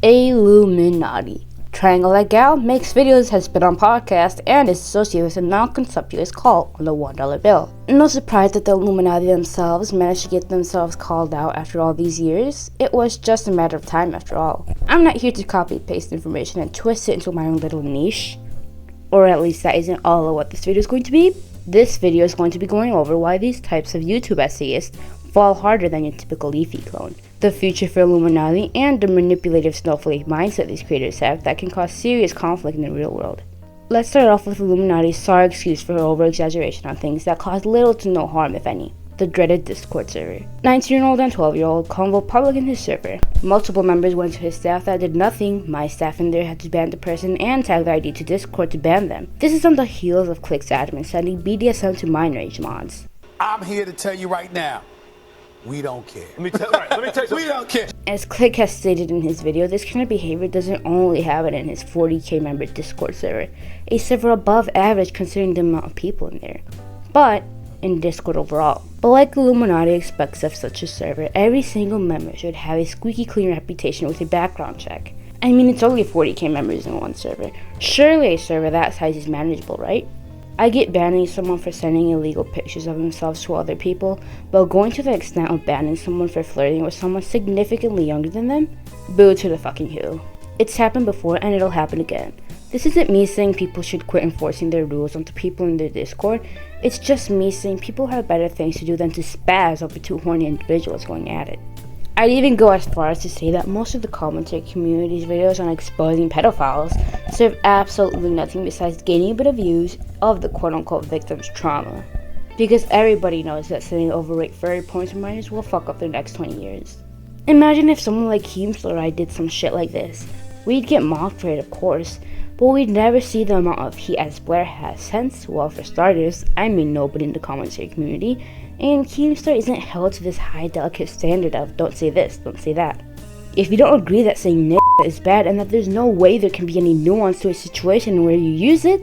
Illuminaughtii. Triangle Like Gal makes videos, has been on podcasts, and is associated with a non-conspicuous cult on the $1 bill. No surprise that the Illuminaughtii themselves managed to get themselves called out after all these years. It was just a matter of time after all. I'm not here to copy-paste information and twist it into my own little niche. Or at least that isn't all of what this video is going to be. This video is going to be going over why these types of YouTube essayists fall harder than your typical leafy clone, the future for Illuminaughtii, and the manipulative snowflake mindset these creators have that can cause serious conflict in the real world. Let's start off with Illuminaughtii's sorry excuse for her over-exaggeration on things that cause little to no harm, if any. The dreaded Discord server. 19-year-old and 12-year-old convo public in his server. Multiple members went to his staff that did nothing. My staff in there had to ban the person and tag their ID to Discord to ban them. This is on the heels of Click's admin sending BDSM to mind rage mods. I'm here to tell you right now, we don't care. Let me tell you something. We don't care. As Click has stated in his video, this kind of behavior doesn't only happen in his 40k member Discord server, a server above average considering the amount of people in there, but in Discord overall. But like Illuminaughtii expects of such a server, every single member should have a squeaky clean reputation with a background check. I mean, it's only 40k members in one server. Surely a server that size is manageable, right? I get banning someone for sending illegal pictures of themselves to other people, but going to the extent of banning someone for flirting with someone significantly younger than them? Boo to the fucking who. It's happened before and it'll happen again. This isn't me saying people should quit enforcing their rules onto people in their Discord. It's just me saying people have better things to do than to spaz over two horny individuals going at it. I'd even go as far as to say that most of the commentary community's videos on exposing pedophiles serve absolutely nothing besides gaining a bit of views of the quote-unquote victim's trauma. Because everybody knows that sending overweight furry porn to minors will fuck up their next 20 years. Imagine if someone like Keemstar or I did some shit like this. We'd get mocked for it, of course, but we'd never see the amount of heat as Blair has since, well, for starters, I mean nobody in the commentary community, and Keemstar isn't held to this high delicate standard of don't say this, don't say that. If you don't agree that saying is bad and that there's no way there can be any nuance to a situation where you use it,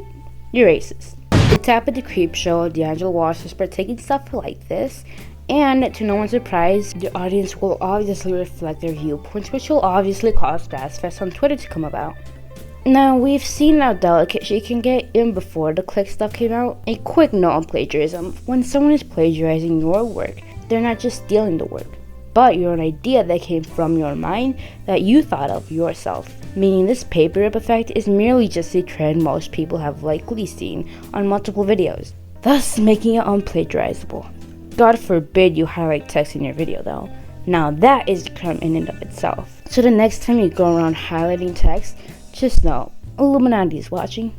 you're racist. The tap at the creep show, D'Angelo Wallace is partaking stuff like this, and to no one's surprise, the audience will obviously reflect their viewpoints, which will obviously cause Spaz Fest on Twitter to come about. Now, we've seen how delicate she can get even before the Click stuff came out. A quick note on plagiarism. When someone is plagiarizing your work, they're not just stealing the work, but you're an idea that came from your mind that you thought of yourself. Meaning this paper rip effect is merely just a trend most people have likely seen on multiple videos, thus making it unplagiarizable. God forbid you highlight text in your video though. Now that is a crime in and of itself. So the next time you go around highlighting text, just know, Illuminaughtii is watching.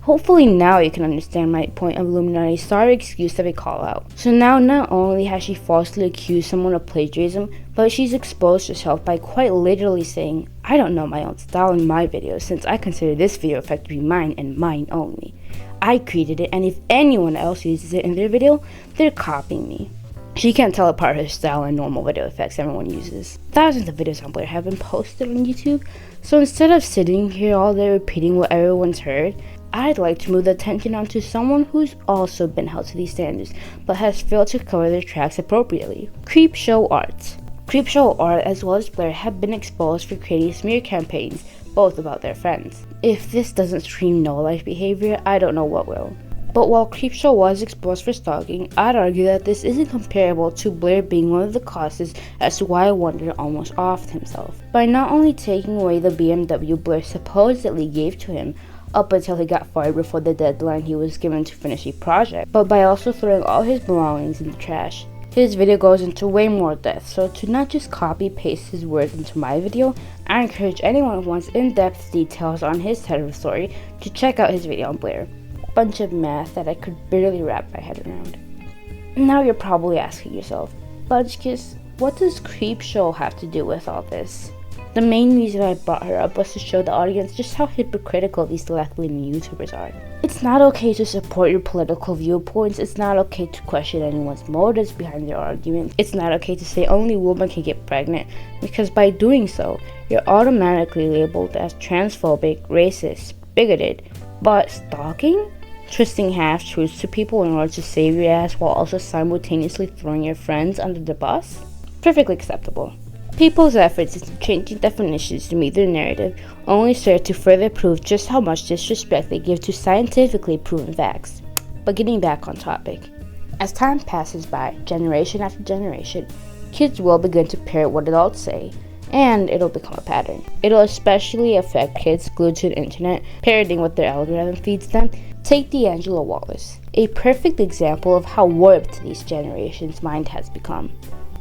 Hopefully now you can understand my point of Illuminaughtii's sorry excuse of a call out. So now not only has she falsely accused someone of plagiarism, but she's exposed herself by quite literally saying, I don't know my own style in my videos since I consider this video effect to be mine and mine only. I created it and if anyone else uses it in their video, they're copying me. She can't tell apart her style and normal video effects everyone uses. Thousands of videos on Blair have been posted on YouTube, so instead of sitting here all day repeating what everyone's heard, I'd like to move the attention onto someone who's also been held to these standards, but has failed to cover their tracks appropriately. Creepshow Art. Creepshow Art as well as Blair have been exposed for creating smear campaigns, both about their friends. If this doesn't scream no-life behavior, I don't know what will. But while Creepshow was exposed for stalking, I'd argue that this isn't comparable to Blair being one of the causes as to why Wonder almost offed himself. By not only taking away the BMW Blair supposedly gave to him up until he got fired before the deadline he was given to finish a project, but by also throwing all his belongings in the trash. His video goes into way more depth, so to not just copy-paste his words into my video, I encourage anyone who wants in-depth details on his side of the story to check out his video on Blair. Bunch of math that I could barely wrap my head around. Now you're probably asking yourself, Budgekiss, what does Creepshow have to do with all this? The main reason I brought her up was to show the audience just how hypocritical these left-leaning YouTubers are. It's not okay to support your political viewpoints, it's not okay to question anyone's motives behind their argument, it's not okay to say only women can get pregnant, because by doing so, you're automatically labeled as transphobic, racist, bigoted. But stalking? Twisting half-truths to people in order to save your ass while also simultaneously throwing your friends under the bus? Perfectly acceptable. People's efforts into changing definitions to meet their narrative only serve to further prove just how much disrespect they give to scientifically proven facts. But getting back on topic. As time passes by, generation after generation, kids will begin to parrot what adults say, and it'll become a pattern. It'll especially affect kids glued to the internet, parroting what their algorithm feeds them. Take D'Angelo Wallace, a perfect example of how warped this generation's mind has become.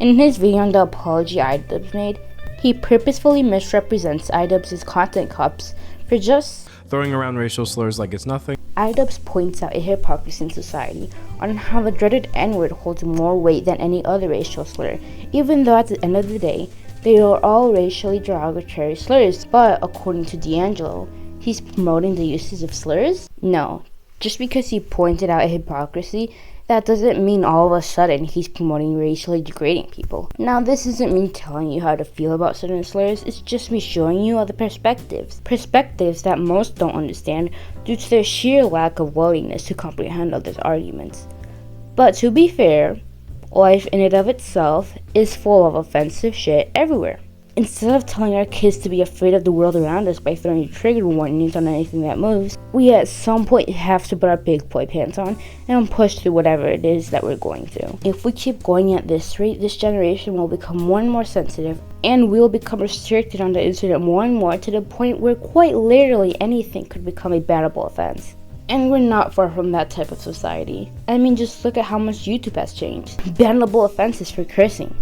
In his video on the apology iDubbbz made, he purposefully misrepresents iDubbbz' content cups for just throwing around racial slurs like it's nothing. iDubbbz points out a hypocrisy in society on how the dreaded N-word holds more weight than any other racial slur, even though at the end of the day, they are all racially derogatory slurs. But according to D'Angelo, he's promoting the uses of slurs? No. Just because he pointed out a hypocrisy, that doesn't mean all of a sudden he's promoting racially degrading people. Now, this isn't me telling you how to feel about certain slurs, it's just me showing you other perspectives. Perspectives that most don't understand due to their sheer lack of willingness to comprehend others' arguments. But to be fair, life in and of itself is full of offensive shit everywhere. Instead of telling our kids to be afraid of the world around us by throwing trigger warnings on anything that moves, we at some point have to put our big boy pants on and push through whatever it is that we're going through. If we keep going at this rate, this generation will become more and more sensitive, and we'll become restricted on the internet more and more to the point where quite literally anything could become a bannable offense. And we're not far from that type of society. I mean, just look at how much YouTube has changed. Bannable offenses for cursing.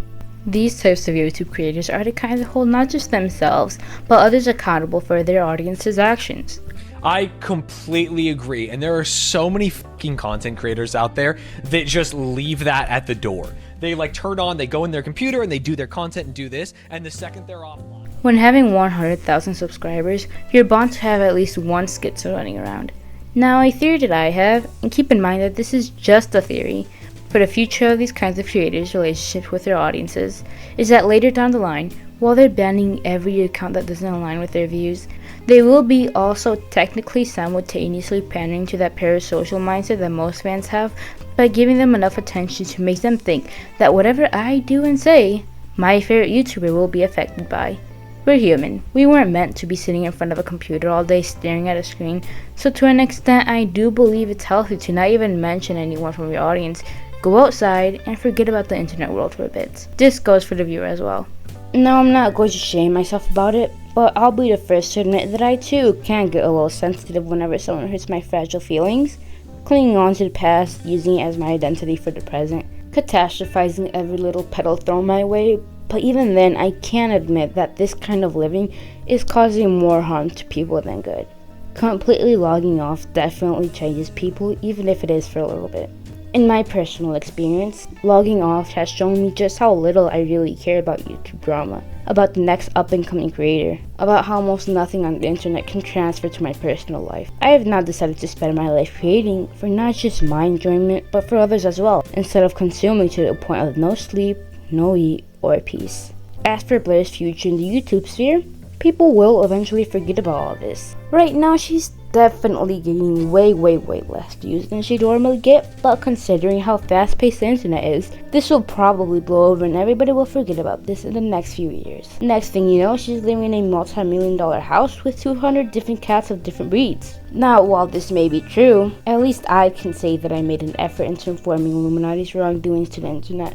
These types of YouTube creators are the kind that hold not just themselves, but others accountable for their audience's actions. I completely agree, and there are so many fucking content creators out there that just leave that at the door. They turn on, they go in their computer, and they do their content and do this, and the second they're offline. When having 100,000 subscribers, you're bound to have at least one schizo running around. Now, a theory that I have, and keep in mind that this is just a theory, for the future of these kinds of creators' relationships with their audiences, is that later down the line, while they're banning every account that doesn't align with their views, they will be also technically simultaneously pandering to that parasocial mindset that most fans have by giving them enough attention to make them think that whatever I do and say, my favorite YouTuber will be affected by. We're human. We weren't meant to be sitting in front of a computer all day staring at a screen, so to an extent I do believe it's healthy to not even mention anyone from your audience. Go outside and forget about the internet world for a bit. This goes for the viewer as well. Now, I'm not going to shame myself about it, but I'll be the first to admit that I too can get a little sensitive whenever someone hurts my fragile feelings, clinging on to the past, using it as my identity for the present, catastrophizing every little petal thrown my way. But even then, I can admit that this kind of living is causing more harm to people than good. Completely logging off definitely changes people, even if it is for a little bit. In my personal experience, logging off has shown me just how little I really care about YouTube drama, about the next up-and-coming creator, about how almost nothing on the internet can transfer to my personal life. I have now decided to spend my life creating for not just my enjoyment, but for others as well, instead of consuming to the point of no sleep, no eat, or peace. As for Blair's future in the YouTube sphere, people will eventually forget about all this. Right now, she's definitely getting way less views than she'd normally get, but considering how fast-paced the internet is, this will probably blow over and everybody will forget about this in the next few years. Next thing you know, she's living in a multi-million-dollar house with 200 different cats of different breeds. Now, while this may be true, at least I can say that I made an effort into informing Illuminati's wrongdoings to the internet.